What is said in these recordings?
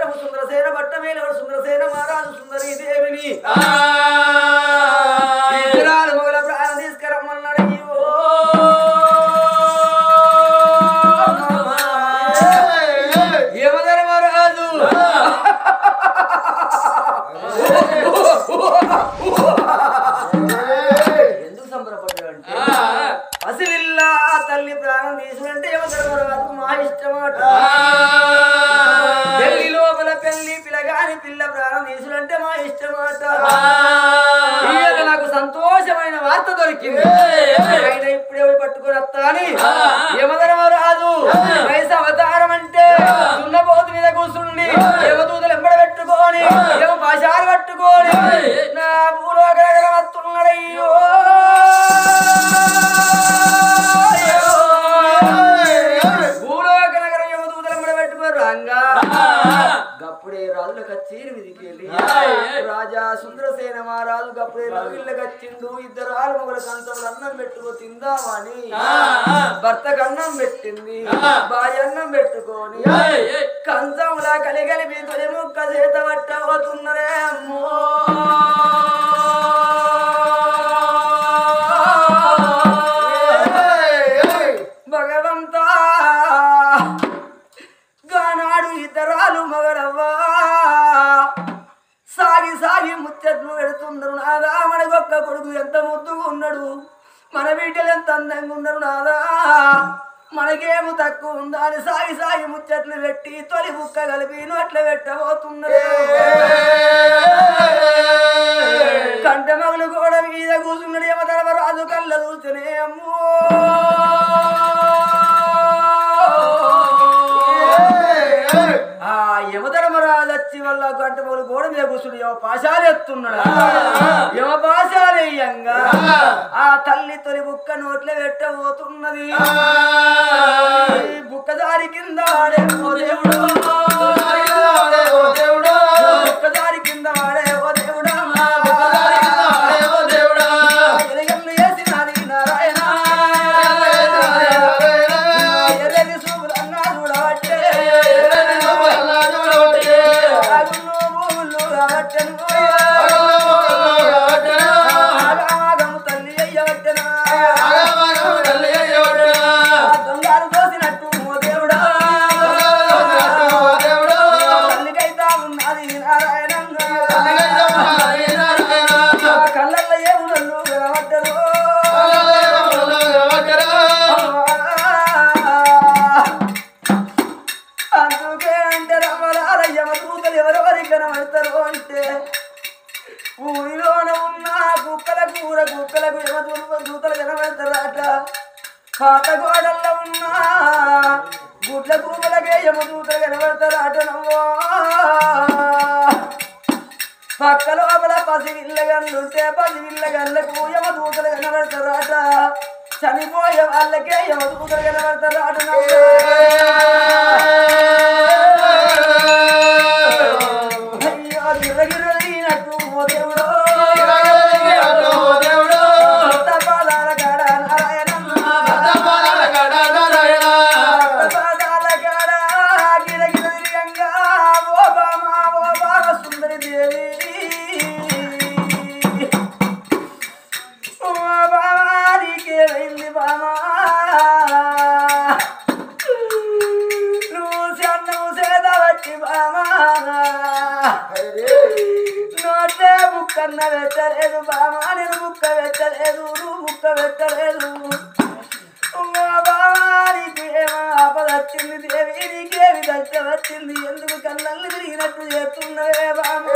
పట్టము సుందరసేన పట్టమేల సుందరసేన మహారాజు సుందరీ దేవిని ఇద్దరాలు మొగల ప్రాణం తీసుకురమ్మన్నాడు. యమధర్మరాజు ఎందుకు సంబరపడ్డాడు అంటే అసలిల్లా తల్లి ప్రాణం తీసుకుంటే యమధర్మరాజుకు మా ఇష్టమాట. పెళ్లి లోపల పెళ్లి పిల్లగాని పిల్ల ప్రాణం తీసుకుంటే మా ఇష్టమాట. ఇవాళ నాకు సంతోషమైన వార్త దొరికింది. ఆయన ఇప్పుడే పట్టుకుని వస్తా అని యమధర్మరాజు వయసు అవతారం అంటే దున్నపోతు మీద కూర్చుండి యమదూతలు ఎంబడ పెట్టుకొని యమ పాశాలు పట్టుకొని నా భూలోక వస్తున్నాడయ్యో. భూలోక నగరం యమదూతలు ఎంబడ పెట్టుకొని రంగా గప్పుడే రాజుల కచ్చేరి మీదికి వెళ్ళి రాజా సుందరసేన మహారాజు గప్పుడే రవిళ్ళకి వచ్చిండు. ఇద్దరు ఆలు మొగల కంచంలో అన్నం పెట్టుకో తిందామని భర్తకు అన్నం పెట్టింది. భార్య అన్నం పెట్టుకొని కంచంలా కలిగలిపి తొలి ముక్క చేత పట్టబోతున్నరే అమ్మో. భగవంతా గానాడు ఇద్దరాలు మగరవ్వా సాగి సాగి ముచ్చట్లు పెడుతున్నారు. నాదా మనకొక్క కొడుకు ఎంత ముద్దుగా ఉన్నాడు, మన బిడ్డలు ఎంత అందంగా ఉన్నారు. నాదా మనకేమో తక్కువ ఉందా అని సాగి సాగి ముచ్చట్లు పెట్టి తొలి బుక్క కలిపి నోట్ల పెట్టబోతున్నారు. కంట మగులు కూడా మీద కూర్చున్నాడు యమధర్మరాజు కళ్ళ చూస్తేనే అమ్మో. ఆ యమధర్మరాజు వచ్చి వల్ల గంట మొదలు గోడ మీద కూర్చుని యమ పాశాలు ఎత్తున్నాడు. యమ పాశాలేయంగా ఆ తల్లి తొలి బుక్క నోట్ల పెట్టబోతున్నది. బుక్క దారి కింద వాడే ఓ దేవుడు, బుక్క దారి కింద వాడే ఓ దేవుడా, ఎలుగెల్లు వేసినది నారాయణ, ఎర్రని సూపులు అన్నా చూడబట్టే తల్లి అయ్యవట్టనా దొంగారు తోసినట్టు ఓ దేవుడా తల్లికైతా ఉన్నది నారాయణంగా కళ్ళల్లో ఏమునల్లు కనబట్టరు. అందుకే అంటే రమ్మలారయ్య దూతలు ఎవరెవరికి కనబడతారు అంటే ఊరిలోన ఉన్న కుక్కల కూర కుక్కలకు దూతలు కనబడతారట. పాత గోడల్లో ఉన్న గుడ్ల కూపలకే యమదూతలు కనబడతారట. నవ్వో పక్క లోపల పసివిల్లగన్లుంటే పసివిల్లగన్లకు యమదూతలు కనబడతారట. చనిపోయే వాళ్ళకే యమదూతలు కనబడతారట. నవ్వో అయ్యో గిరగిరనట్టు ఓ దేవుడు పాదాల కాడ నారాయణ పాదాల కాడ గిరగిరంగా ఓ బామ సుందరి దేవి ఓ బామానికే వెళ్ళి బామా నువ్వు సేదవట్టి బామా నోటే బుక్కన్న పెట్టలేదు బామా, నేను బుక్క పెట్టలేదు, నువ్వు బుక్క పెట్టలేదు. బామానికి ఏమో ఆపద వచ్చింది దేవి, నీకేమి దశ వచ్చింది, ఎందుకు కళ్ళల్ని తిరిగినట్టు చేస్తున్నవే బామా.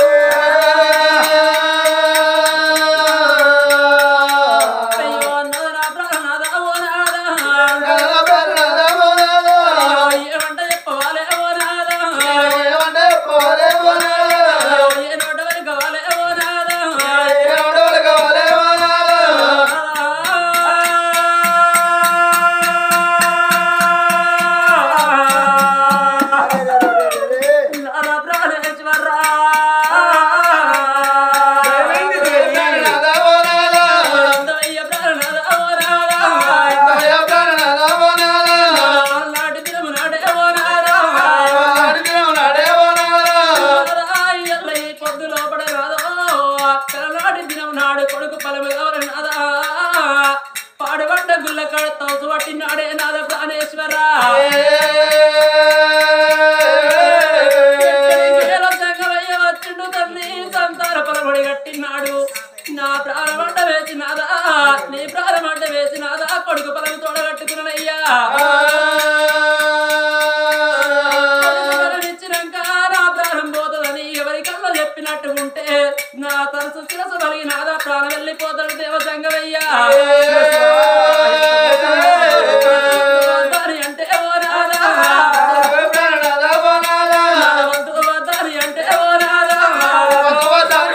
ముట్టుకుంటే నా తరచు శిరసు కలిగి నాదా ప్రాణం వెళ్ళిపోతాడు దేవ సంగమయ్యా అంటే ఓ నాదా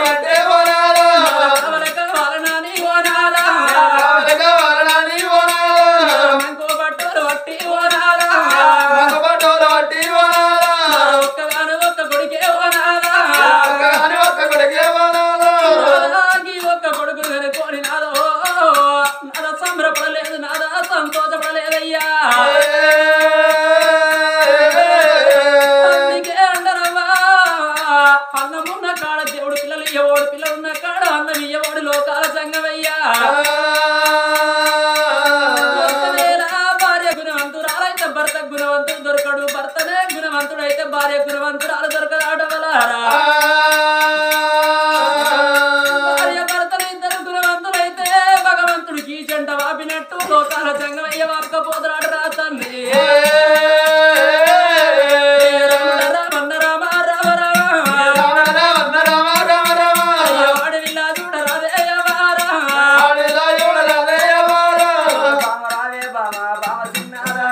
అంటే ఓ నాదా కావాలనాని ఓ నాదా మంకో పట్టోలు వట్టి ఓ నాదా ఒక్కగాను ఒక్క కొడుకే ఓ నాదా ఒక్క కొడుకు కనుకోని నాదో నాదా సంబరపడలేదు నాదా సంతోషపడలేదయ్యా అందుకే అంటారమ్మా అన్నమున్న కాడ దేవుడు పిల్లలు ఇయ్యవాడు పిల్లలున్న కాడ అన్నం ఇయ్యవాడు లోకాల సంగమయ్యా భార్య గుణవంతురాలైతే భర్త గుణవంతుడు దొరకడు భర్తనే గుణవంతుడైతే భార్య గుణవంతురాలు దొరకదాట వలారా భార్య భర్తలు ఇద్దరు గుణవంతులైతే భగవంతుడికి జంట వాపినట్టు లోకాల సంగమయ్య వాపకపోతున్నాడు రా తండ్రి రమణ రామ రామ రామ వాడి విల్లా చూడరాదే వారా బామరావే బామ బామ సిన్నారా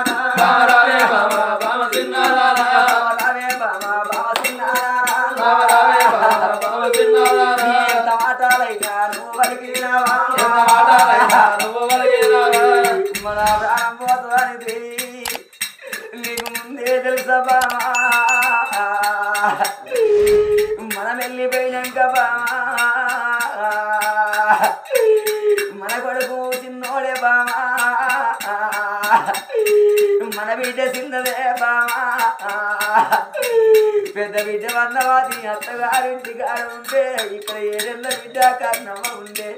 రావే బాబా బామ తిన్నారా బామరావే బామ బామ సిన్నారా రావే బాబా బామ తిన్నారా ఎంత మాటలైనా నువ్వు పలికినావా నువ్వు వలగినావా మన ప్రాణం పోతుందని నీకు ముందే తెలుసా బామా మనం వెళ్ళిపోయినాక బామా మన కొడుకు చిన్నోడే బామా మన బిడ్డ చిన్నదే బామా పెద్ద బిడ్డ వన్నవాది అత్తగారింటి కాడ ఉంటే ఇక్కడ 7 ఏళ్ళ బిడ్డ కన్నమ్మ ఉండే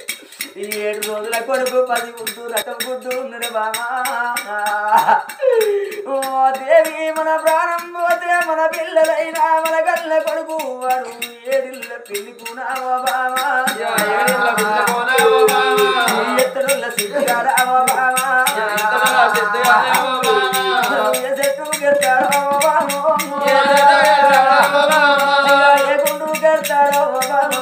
ఈ 7 రోజుల కొడుకు 10 గుడ్డు రకం గుడ్డు ఉన్నది బామా ఓ దేవి మన ప్రాణం పోతే మన పిల్లలైనా మన కళ్ళ కొడుకు వాడు 7 ఇళ్ళ పెళ్లికున్నావో బామా ఎత్తడుల్ల సిద్ధిగాడావో బామా చెట్టు గెడతాడో బామో ఏ గుండు గెడతాడో బామా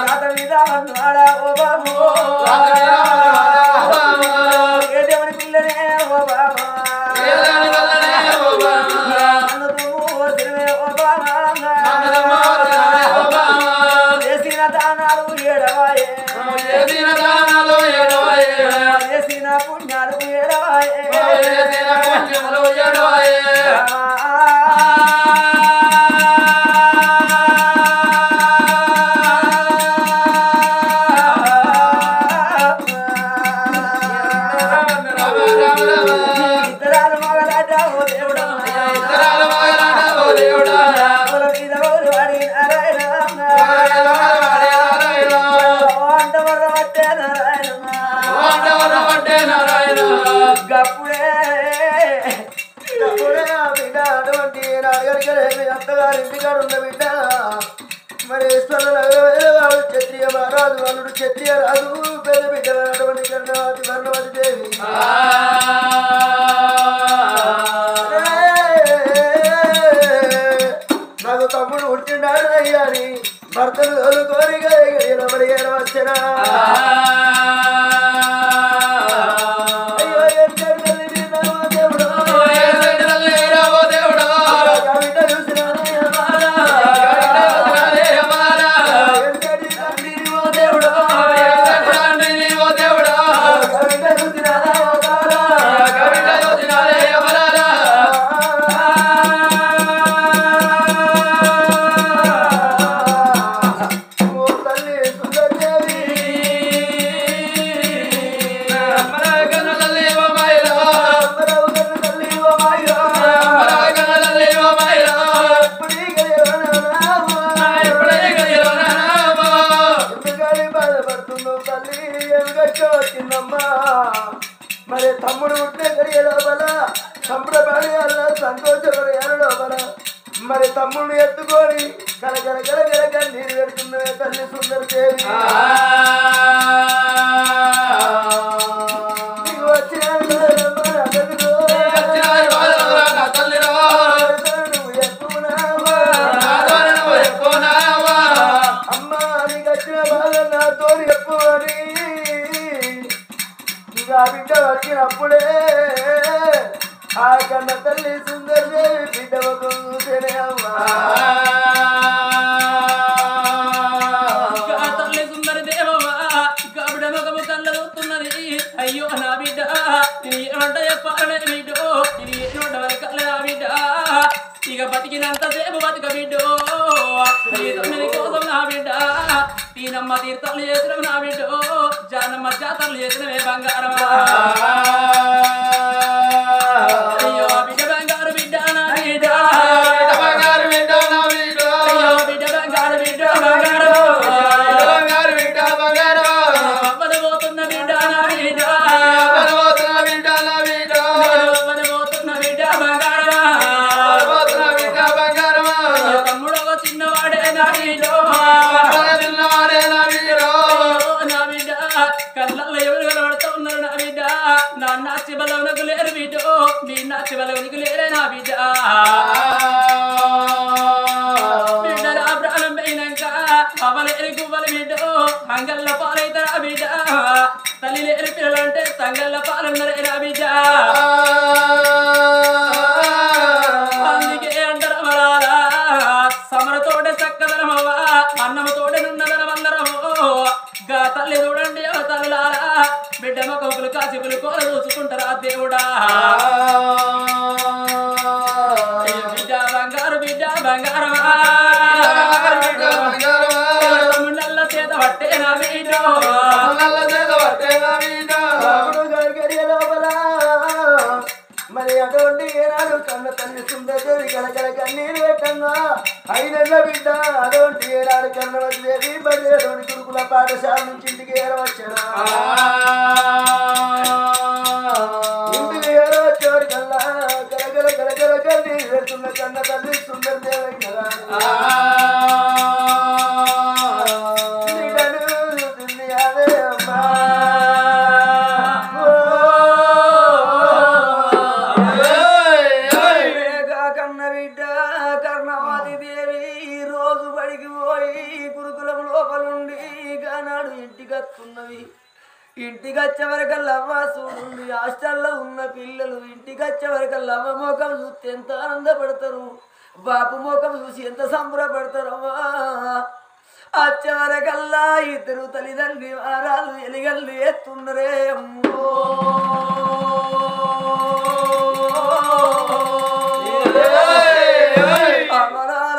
రాత మీద అన్నాడా ఓ బామో ఏ దేవుని పిల్లనే ఓ బామా చేసిన దానాలు ఏడవాయే చేసిన పుణ్యాలు ఏడవాయే ఇద్దరాలు మగలాట ఓ దేవుడా పూల మీద ఊరు వాడి నారాయణ అంట వర పట్టే నారాయణ గప్పుడే ఆ బిడ్డ అటువంటి నాన్నగారికి అత్తగారింటి కాడ ఉన్న బిడ్డ మరి ఈశ్వరుడు క్షత్రియ మహారాజు అల్లుడు క్షత్రియ రాజు పెద్ద బిడ్డ అటువంటి కర్ణవతి వర్ణవతి దేవి నాకు తమ్ముడు పుట్టిండాడు అయ్యాని భర్తను కోరిక రమడి వచ్చనా అయ్యో దేవుడు చూసిన మరి తమ్ముడు ఉంటే గడియ లోపల సంబరపడి అలా సంతోషపడి లోపల మరి తమ్ముడిని ఎత్తుకొని కలకల కలకల కన్నీరు పెడుతున్నవే తల్లి సుందర దేవి వచ్చిన ఇక బతికినంత సేపు బతుక బిడ్డో నీ తమ్మిని కోసం నా బిడ్డ తీనమ్మ తీర్థాలు చేసిన నా బిడ్డో జానమ్మ జాతరలు చేసినవే బంగారమా అయ్యో బిడ్డ బంగారు బిడ్డ నా బిడ్డ బంగారు బిడ్డ నా బిడ్డ అయ్యో బిడ్డ బంగారు బిడ్డ బంగారు బంగారు బిడ్డ బంగారు అవ్వని పోతున్న బిడ్డ నా బిడ్డ పరవతున్న బిడ్డ నా బిడ్డ అవ్వని పోతున్న బిడ్డ బంగారు పరవతున్న బిడ్డ బంగారు తమ్ముడు ఒక చిన్నవాడే నా బిడ్డ చిన్నవాడే నా బిడ్డ నా బిడ్డ కళ్ళల్లో ఎవరు కనబడుతూ ఉన్నారు నా బిడ్డ నా నాచి బలవనకు లేరు బిడ్డ నీ నాచి బలవనికి లేరే నా బిడ్డ బిడ్డల ప్రాణం పోయినాక అవలేని గువ్వలు బిడ్డ అంగళ్ళ పాలైతారా బిడ్డ తల్లి లేని పిల్లలంటే తంగళ్ళ పాలున్నరే నా బిడ్డ అందుకే అంటారు అమరాలా సమరతోటే చక్కదనమవ్వా అన్నముతోటే నున్నదనం అందరము గా తల్లి చూడండి తల్లులారా బిడ్డ మొక్కలు కాసిపులు కోర చూసుకుంటారా దేవుడా బిడ్డ బంగారు బిడ్డ బంగారమా తమ్ముళ్ళ చేత పట్టే నా బిడ్డ మరి అటువంటి ఏనాడు కన్న తల్లి సుందరదేవి కలకల కన్నీరు పెట్టన్నా ఐదెళ్ళ బిడ్డ అటువంటి ఏనాడు కన్నవదేవి మరి అటువంటి గురుకుల పాఠశాల నుంచి ఇంటికి ఏరవచ్చనా ఇంటికి ఏరవచ్చేవారి కల్లా కలకల కలకల కన్నీరు పెడుతున్న కన్న తల్లి సుందరదేవి కదా అదే అమ్మా కన్న బిడ్డ కర్ణవాది దేవి రోజు బడికి పోయి గురుకులం లోపలుండి గానాడు ఇంటికి వస్తున్నవి ఇంటికి వచ్చే వరకల్లా అవ్వ చూడండి హాస్టల్లో ఉన్న పిల్లలు ఇంటికి వచ్చే వరకల్లా అవ్వ మోకం చూస్తే ఎంత ఆనందపడతారు బాపు మోకం చూసి ఎంత సంబరపడతారు అవ్వా వచ్చే వరకల్లా ఇద్దరు తల్లిదండ్రి వారాలు ఎలిగల్లు ఎత్తున్నరే అమ్మో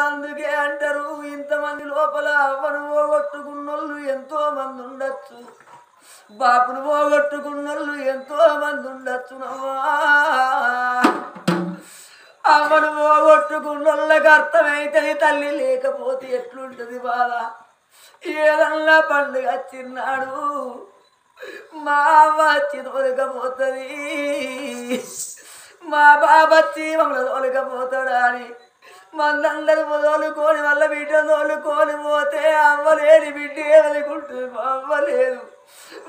అందుకే అంటారు ఇంతమంది లోపల అవ్వను పోగొట్టుకున్నోళ్ళు ఎంతో మంది ఉండొచ్చు బాపును పోగొట్టుకున్నోళ్ళు ఎంతో మంది ఉండొచ్చు అవ్వను పోగొట్టుకున్నోళ్ళకి అర్థమైతే తల్లి లేకపోతే ఎట్లుంటది బాధ ఏదన్నా పండుగ చిన్నాడు మా అవ్వ వచ్చి తోలకపోతుంది మా బాబచ్చి మమ్మల్ని తోలకపోతాడా అని మందందరూ తోలుకొని వాళ్ళ బిడ్డ తోలుకొని పోతే అవ్వలేని బిడ్డ ఏమనుకుంటుంది మా అవ్వలేదు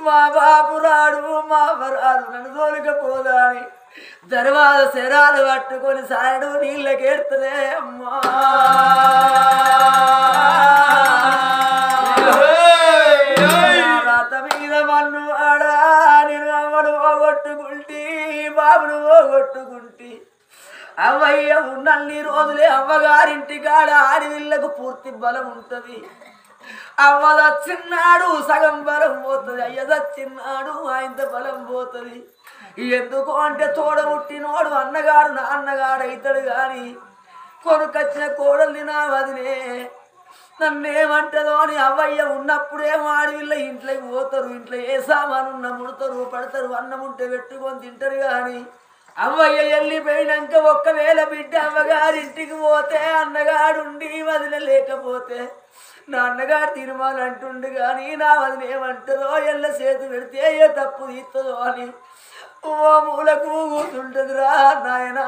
మా బాపు రాడు మా అవ్వ రాడు నన్ను తోలుకపోదా అని తర్వాత శరాలు పట్టుకొని సాయడు నీళ్ళకెడుతురే అమ్మా రాత మీద మన్ను ఆడా నేను అమ్మను పోగొట్టుకుంటే బాబును పోగొట్టుకుంటే అవ్వయ్య ఉన్నన్ని రోజులే అవ్వగారింటి కాడ ఆడివిళ్ళకు పూర్తి బలం ఉంటది అవ్వ దచ్చిన్నాడు సగం బలం పోతుంది అయ్య దచ్చిన్నాడు ఆయనత బలం పోతుంది ఎందుకు అంటే తోడ పుట్టినోడు అన్నగాడు నాన్నగాడు అవుతాడు గాని కొనుకొచ్చిన కోడల్ని నా వదిలే నన్నేమంటదో అని అవ్వయ్య ఉన్నప్పుడేమో ఆడివిళ్ళ ఇంట్లోకి పోతారు ఇంట్లో ఏ సామాను ఉన్న ముడతారు పడతారు అన్నం ఉంటే పెట్టుకొని తింటారు గాని అవ్వయ్య వెళ్ళిపోయినాక ఒక్కవేళ బిడ్డ అవ్వగారింటికి పోతే అన్నగాడుండి వదిలేకపోతే నా అన్నగాడు తిరుమాలంటుండు కానీ నా వదిలేమంటారో ఎల్ల చేతు పెడితే ఏ తప్పు తీస్తుందో అని ఓ మూలకు కూర్చుంటుందిరా నాయనా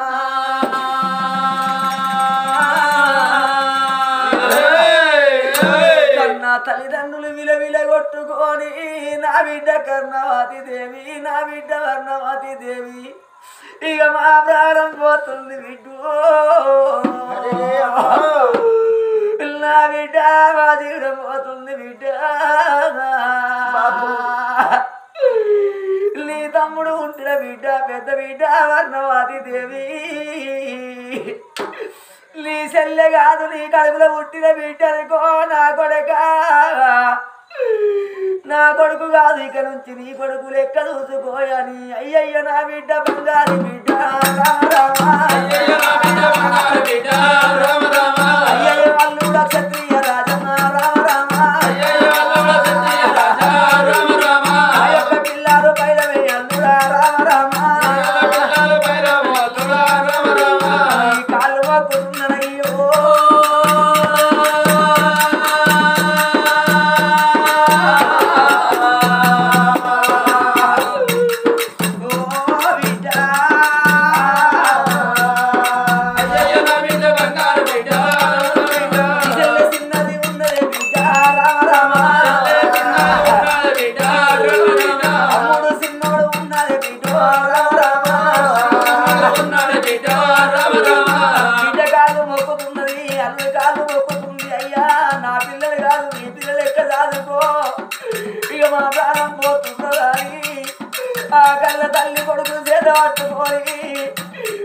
కన్నా తల్లిదండ్రులు విలవిల కొట్టుకొని నా బిడ్డ కర్ణవతి దేవి నా బిడ్డ కర్ణవతి దేవి ఇక మా ప్రాణం పోతుంది బిడ్డు నా బిడ్డ మా జీవితం పోతుంది బిడ్డ నీ తమ్ముడు ఉంటున్న బిడ్డ పెద్ద బిడ్డ వర్ణవాది దేవి నీ చెల్లె కాదు నీ కడుపులో పుట్టిన బిడ్డ అనుకో నా కొడక నా కొడుకు కాదు ఇక నుంచి నీ కొడుకు లెక్క చూసుకోయని అయ్యయ్య నా బిడ్డ బంగారు బిడ్డ అయ్యయ్య వాళ్ళు కూడా క్షత్రియ రాజమ్మ రామ ఆ యొక్క పిల్లారు పైన వేయల్లురా రామ ఈ కాళ్ళు మొక్కుతున్నయ్యో తల్లి కొడుకు చేత పట్టుకొని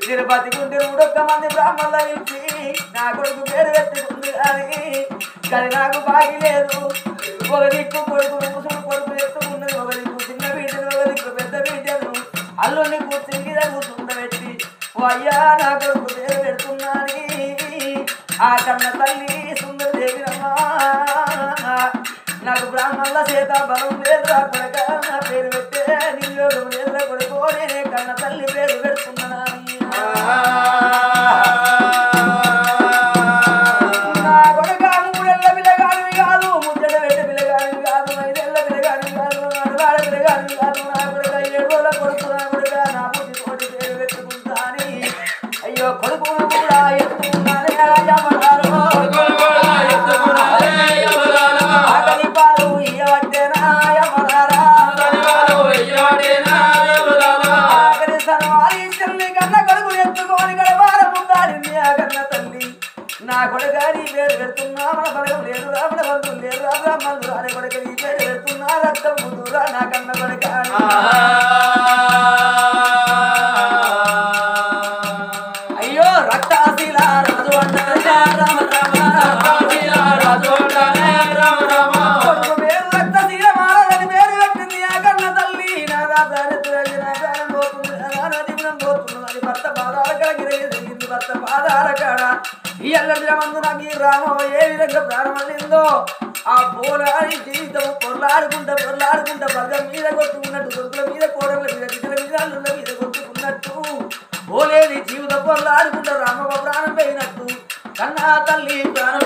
తిరుపతి గుండె 3 మంది బ్రాహ్మణులు ఇచ్చి నా కొడుకు పేరు పెట్టుకుంది కానీ నాకు బాగి లేదు ఒక దిక్కు కొడుకు ముసుడు కొడుకు ఎత్తుకున్నది ఒక దిక్కు చిన్న బిడ్డను ఒక దిక్కు పెద్ద బిడ్డను అల్లుని కూర్చుని మీద కూర్చుండబెట్టి ఓ అయ్యా నా కొడుకు పేరు పెడుతున్నాని ఆ కన్న తల్లి సుందరదేవి రమ్మా నాకు బ్రాహ్మణుల చేత బలం లేదురా కొడక నా పేరు పెట్టే నియోగం లేదురా కొడుకో నేనే కన్న తల్లి పేరు పెడుతున్నా నా కొడుక 3 ఏళ్ల పిల్లగాడివి కాదు ముద్దెడ పెట్టే పిల్లగాడివి కాదు 5 ఏళ్ల పిల్లగాడివి కాదు 4 ఏళ్ల పిల్లగాడివి కాదు నా కొడుక 7 రోజుల కొడుకు నా కొడుక నా బుద్ధి తోటి పేరు పెట్టుకుంటా అని అయ్యో కొడుకును కూడా ఎత్తుకున్నానే నా కొడుగారి పేరు పెడుతున్నా మన బలగం లేదు రావణ బంధువులు లేదు రాబ్రహ్మణులు అనే కొడుక నీ పేరు పెడుతున్నా రక్తం ముందురా నా కన్న కొడుక అయ్యో రక్తాశీల రాజు అంటారా రామ కొడుకు పేరు రక్తశీల మారని పేరు పెట్టింది ఆ కన్న తల్లి నా ప్రాణం నా ప్రాణం పోతుంది నా జీవనం పోతుంది అది భర్త పాదాల కాడ గిరగిరిగింది భర్త పాదాల కాడ ఈ అల్లడి మందు నాకు ఈ రామం ఏ విధంగా ప్రారంభమైందో ఆ పోలాడి జీవితం పొరలాడుకుంటా బర్గం మీద కొట్టుకున్నట్టు కొడుకుల మీద కోడళ్ళ మీద బిడ్డల మీద అల్లుళ్ళ మీద కొట్టుకున్నట్టు పోలేని జీవితం పొరలాడుకుంటా రామవ ప్రాణం పోయినట్టు కన్నా తల్లి ప్రాణం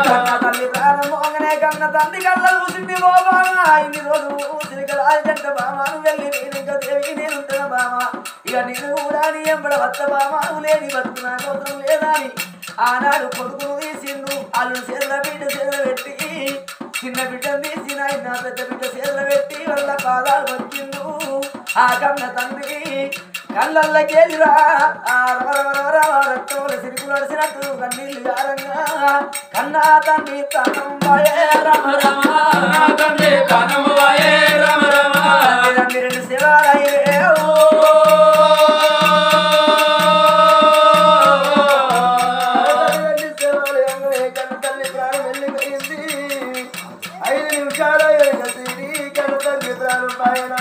కన్నా తల్లి ప్రాణం మోగనే కన్న తండ్రి కళ్ళ చూసింది ఓ బామా ఇన్ని రోజులు సిరికలాజంట బామాను వెళ్ళి నేను ఇంకా దేవి నేనుంటున్న బామా ఇక నేను కూడా నీ ఎంబడ వత్త బామాను లేని బతుకు నా కోసం లేదని ఆనాడు కొడుకును తీసిండు అల్లుడు చేతుల బిడ్డ చేతులు పెట్టి చిన్న బిడ్డను తీసిన నా పెద్ద బిడ్డ చేతులు పెట్టి వాళ్ళ పాదాలు వచ్చిండు ఆ కన్న తండ్రి కళ్ళల్లకెళ్ళిరా రక్తంలో సిరుకులు అడిసినట్టు కన్నీళ్ళు గారంగా కన్నా తండ్రి తండ్రి 2 శివాలయ్యే కన్న తల్లి ప్రాణం వెళ్ళిపోయింది 5 నిమిషాల కన్న తల్లి ప్రాణం పైన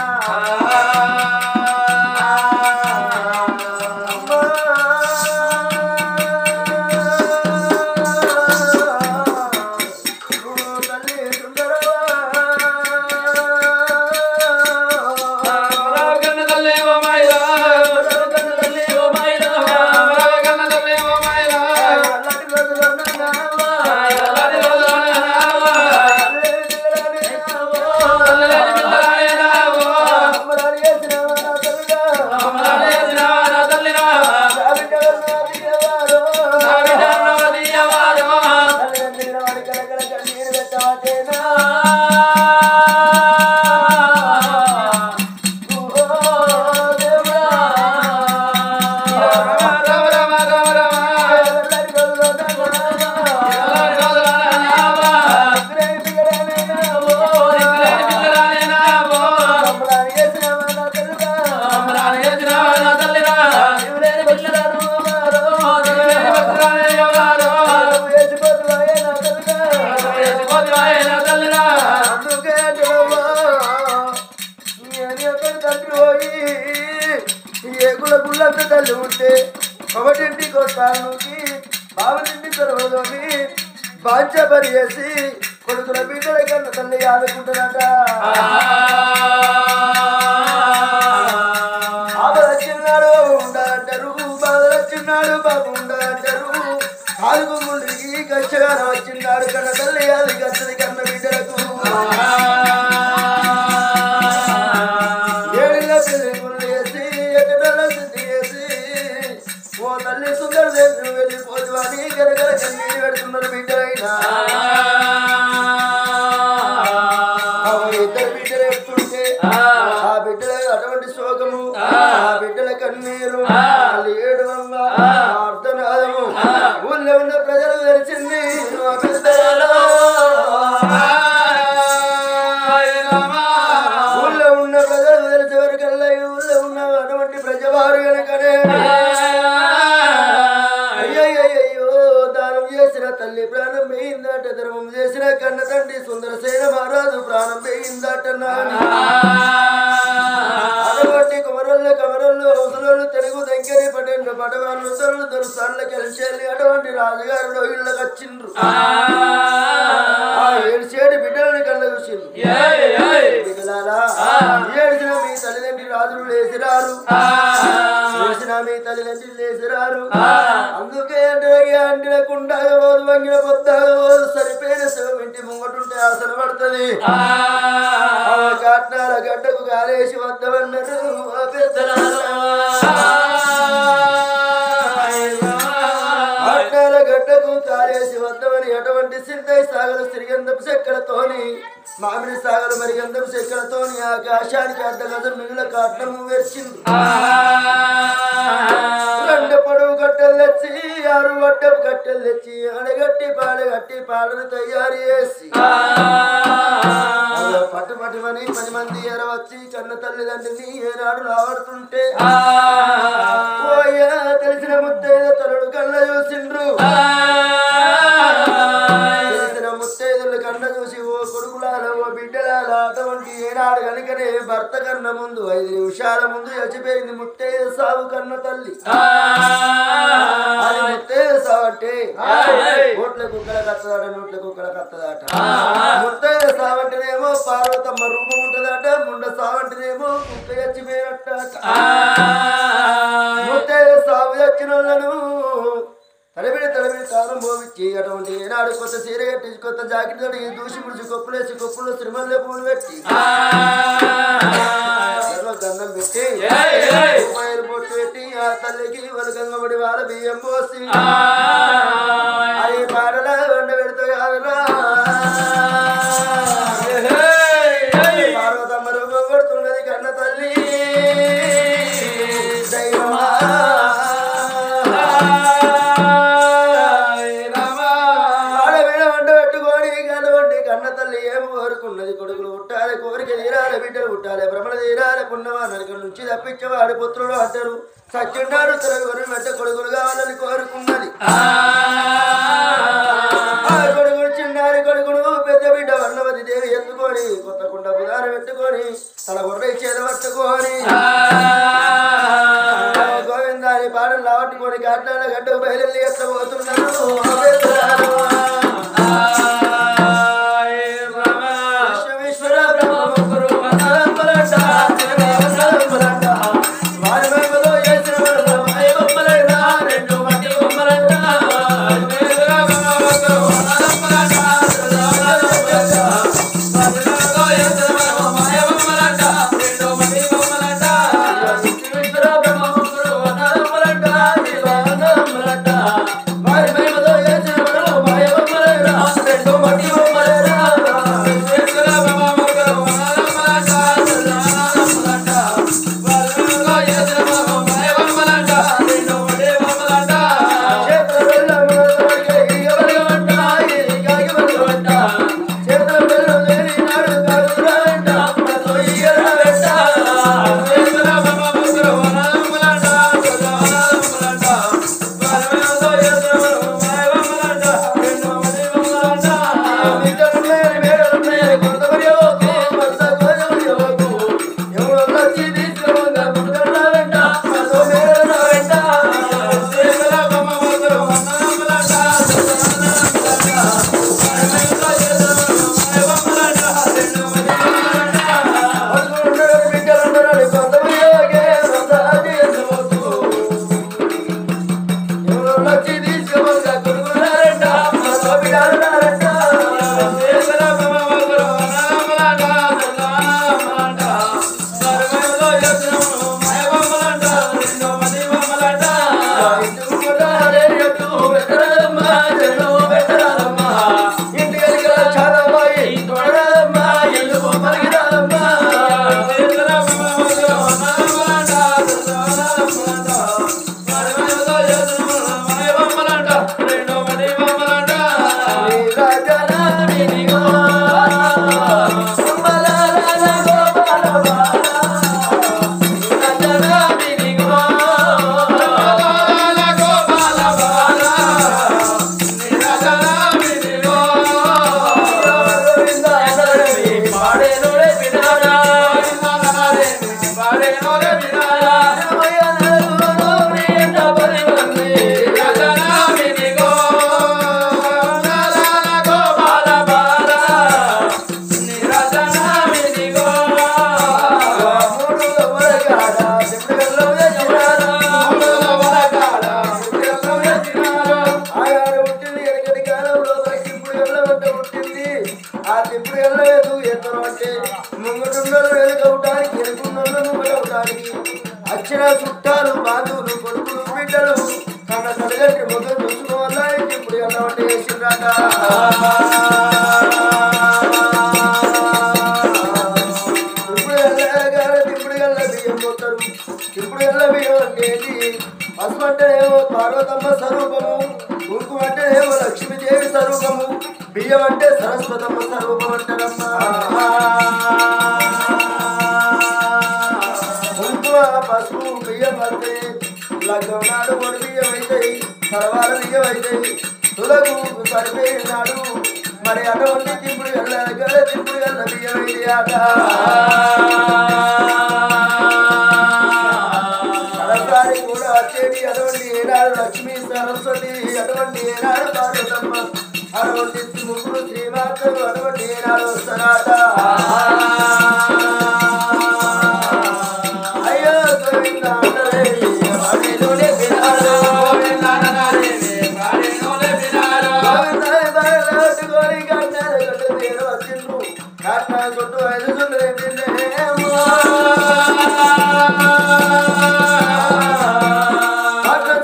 గుళ్ళంత తల్లి ఉంటే ఒకటింటి కొట్టాలకి బావనింటి తొలగదోమి బాంచ పని చేసి కొడుకుల బిడ్డల కన్న తల్లి ఆదుకుంటున్నట ఆపదచ్చిన్నాడు ఉండాలంటారు బాధలచ్చిన్నాడు బాబు ఉండాలంటారు ఆలుగు ముందుకి కచ్చగాన వచ్చిన్నాడు కన్న తల్లి అది కచ్చది కన్న బిడ్డలకు ఏళ్ళ పిల్లలు వేసి ఎక్కడ శుద్ధి చేసి ఓ తల్లి సుందర దేశం వెళ్ళిపోదు అని గరగర కన్నీరు పెడుతున్నారు బిడ్డలైనా ఇద్దరు బిడ్డలు ఎత్తుంటే ఆ బిడ్డల అటువంటి శోకము ఆ బిడ్డల కన్నీరు వాళ్ళు ఏడువంగ అర్ధనాదము ఊళ్ళో ఉన్న ప్రజలు తెలిసింది ఊళ్ళో ఉన్న ప్రజలు తెలిసే వరకల్లా ఊళ్ళో ఉన్న అటువంటి ప్రజవారు కనుకనే అయ్యయ్యో దానం చేసిన తల్లి ప్రాణం వేయిందట ధర్మం చేసిన కన్న తండ్రి సుందరసేన మహారాజు ప్రాణం వేయిందట నాని అటువంటి కుమరళ్ళు కమరళ్ళు అవసరాలు తెలుగు దగ్గర పటెండు పడవాళ్ళు తొలలు దొరుసార్లు కలిసి అటువంటి రాజుగారు ఇళ్ళకి వచ్చిండ్రు ఏడ్చేడు బిడ్డలని కళ్ళ చూసిండ్రు బిడ్డలారా ఏడ్చిన మీ తల్లిదండ్రి రాజులు లేచిరారు ఏడ్చిన మీ తల్లిదండ్రి లేచిరారు అందుకే అంటినకుండా పోదు వంగిన పొద్దాగబోదు సరిపోయిన శవం ఇంటి ముంగటుంటే ఆసన పడుతుంది కాట్నాల గడ్డకు కాలేసి వద్దమన్నారు కాట్నాల గడ్డకు కాలేసి వద్దమని అటువంటి సింతై సాగలు సిరిగంధపు చెక్కలతోని మామిడి సాగలు మరిగంధపు చెక్కలతోని ఆకాశానికి అర్ధ గజం మిగుల కాట్నము వేర్చింది రెండు పొడవు కట్టెలు తెచ్చి 6 వడ్డపు కట్టెలు తెచ్చి అడగట్టి పాడను తయారు చేసి పట్టుమని 10 మంది ఎరవచ్చి కన్న తల్లిదండ్రిని ఏనాడు రావడుతుంటే తెలిసిన ముత్తైద తలుడు కళ్ళ చూసిండ్రు తెలిసిన ముత్తైదులు కన్న చూసి ఓ కొడుకులాల ఓ బిడ్డలాల అటువంటి ఏనాడు కనుకనే భర్త కన్న ముందు 5 నిమిషాల ముందు చచ్చిపోయింది ముత్తైద సాగు కన్న తల్లి అది ముత్తైద సావు అంటే ఓట్ల కుక్కల కత్తదాట నోట్ల కుక్కల కత్తదాట ముత్తైద సావంటేనేమో పార్వతమ్మ రూపం ఉంటదట ముండ సావంటేనేమో కుక్క చచ్చిపోయినట్ట ముత్తైద సాగు చచ్చిన వాళ్ళను తలబిడి కారం పోవిచ్చి అటువంటి ఏనాడు కొత్త సీర కట్టి కొత్త జాకెట్ తోటి దూసి ముడిచి కొప్పులేసి కొప్పుల్లో శ్రీమల్లె పూలు పెట్టి గన్నం పెట్టి రూపాయలు పొట్టు పెట్టి ఆ తల్లికి వలకంగబడి వాళ్ళ బియ్యం పోసి అది పాటల వండ పెడుతూ కాదురా పార్వతమ్మ రూపం కొడుతున్నది కన్న తల్లి దైవమా కన్న తల్లి ఏం కోరుకున్నది కొడుకులు పుట్టాలి కోరిక తీరాలి బిడ్డలు పుట్టాలి భ్రమణ తీరాలి పున్నమా నరకం నుంచి తప్పించేవాడు పుత్రుడు అంటారు సత్యుండాడు తొలగొని మెట్ట కొడుకులు కావాలని కోరుకున్నది కొడుకుడు చిన్నారి కొడుకుడు పెద్ద బిడ్డ వర్ణవతి దేవి ఎత్తుకొని కొత్త కుండ బుధాన పెట్టుకొని తన గొర్రె చేత పట్టుకొని గోవిందాని పాటలు లావట్టుకొని కాట్నాల గడ్డకు బయలుదేరి ఎత్తబోతున్నారు అక్షర చుట్టాలు బాధువులు కొడుకులు బిడ్డలు కన్న తల్లిదండ్రి మొదలు చూసుకోవాలని ఇప్పుడు ఎలా ఉంటే వేసిండ్రాట ఇప్పుడు ఎల్ల బియ్యం పోతారు ఇప్పుడు ఎల్ల బియ్యం అంటే పసుపు అంటేనేమో పార్వతమ్మ స్వరూపము కుంకుమ అంటేనేమో లక్ష్మీదేవి స్వరూపము బియ్యం అంటే సరస్వతమ్మ స్వరూపం అంటారమ్మా పసుపు బియ్యం అంటే లగ్గం నాడు పొడి బియ్యం అవుతాయి తర్వాత బియ్యం అవుతాయి తులకు సరిపోయినాడు మరి అటువంటి తిప్పుడు వెళ్ళగల తిప్పుడు వెళ్ళ బియ్యం అయితే ఆట సరసారి కూడా వచ్చేది అటువంటి ఏనాడు లక్ష్మీ సరస్వతి అటువంటి ఏనాడు పార్వతమ్మ అటువంటి ముగ్గురు శ్రీమాతలు అటువంటి ఏనాడు వస్తారాట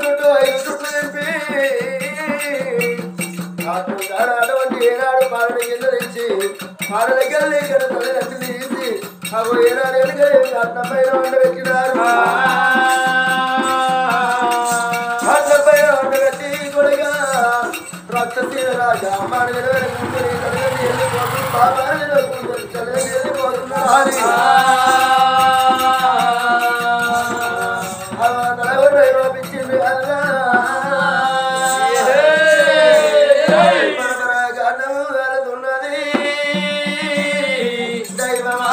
చుట్టూ 5 చుట్టూ నింపి అటువంటి ఏనాడు పాలన కింద తెచ్చి పాల దగ్గర ఇక్కడ తల్లిదండ్రులు తీసి అవి ఏనాడు అట్టపై వండబెట్టినారు అట్టపై వండబెట్టి కొడుగా రక్తశీల రాజా అమ్మాని కూతురి తల్లిదండ్రులు వెళ్ళిపోతుంది పాపాన్ని కూతురు తల్లిదండ్రులు వెళ్ళిపోతున్నారు తలగొర్ర పంపించింది అల్లా గన్నము వెళుతున్నది దైవమా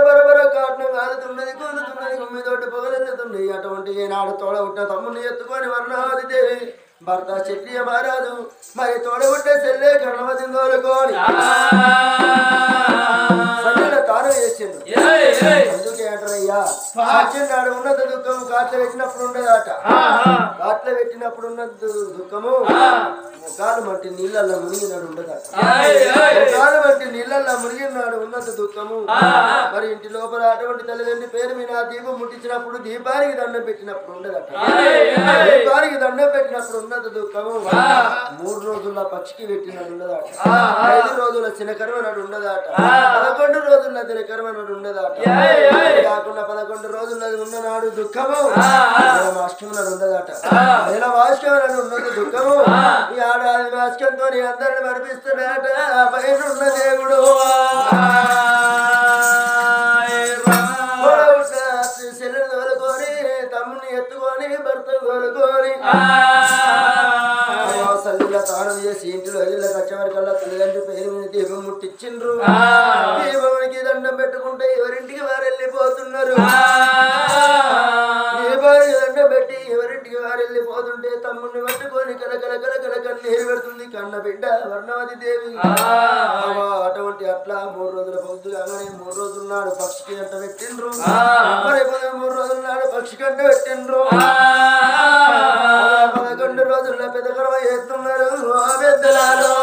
బరబర కాటం కాలుతున్నది కూలుతున్నది గుమ్మితోటి పొగలెత్తుతుంది అటువంటి ఏనాడు తోడ పుట్టిన తమ్ముని ఎత్తుకొని వర్ణావతి దేవి భర్త చెట్లియ మారాదు మరి తోడ పుట్టే చెల్లె కర్ణవతి తోలుకొని తాను చేసిండు అందుకే అంటారయ్యా నాడు ఉన్నత దుఃఖము కాట్ల పెట్టినప్పుడు ఉండదట కాట్ల పెట్టినప్పుడు ఉన్న దుఃఖము ముఖాలు మట్టి నీళ్ళల్లో మునిగినాడు ఉండదట ముఖాలు మట్టి నీళ్ళల్లో మునిగినాడు ఉన్నత దుఃఖము మరి ఇంటి లోపల అటువంటి తల్లిదండ్రి పేరు మీద దీపం ముట్టించినప్పుడు దీపానికి దండం పెట్టినప్పుడు ఉండదట దీపానికి దండం పెట్టినప్పుడు ఉన్నత దుఃఖము 3 రోజుల పక్షికి పెట్టినాడు ఉండదట 5 రోజుల చినకర్మ నాడు ఉండదట 11 రోజుల దినకర్మ నాడు ఉండదట కాకుండా 11 రోజులది ఉన్ననాడు దుఃఖము అష్టమి నాడు ఉండదట వాష్కం నాడు ఉన్నది దుఃఖము ఈ ఆడాది వాష్కంతో అందరిని మరిపిస్తున్నాడట పైన ఉన్న దేవుడు చెల్లెలు తోలుకొని తమ్ముని ఎత్తుకొని భర్త తోలుకొని సల్లిలో తానం చేసి ఇంటిలో ఇళ్ళకి వచ్చేవారికల్లా తల్లిదండ్రి పేరు మీద దీపం ముట్టించిండ్రు దీపమునికి దండం పెట్టుకుంటే ఎవరింటికి వారు వెళ్ళిపోతున్నారు దీపానికి దండం పెట్టి ఎవరింటికి వారు వెళ్ళిపోతుంటే తమ్ముడిని పట్టుకొని కలకల కలకల కన్నీరు పెడుతుంది కన్న బిడ్డ వర్ణవతి దేవి అటువంటి అట్లా 3 రోజుల పొద్దు కాగానే 3 రోజుల నాడు పక్షికి గంట పెట్టిండ్రు మరి 3 రోజుల నాడు పక్షి గంట పెట్టిండ్రు 11 రోజుల్లో పెద్ద కర్మ చేస్తున్నారు పెద్దలాలో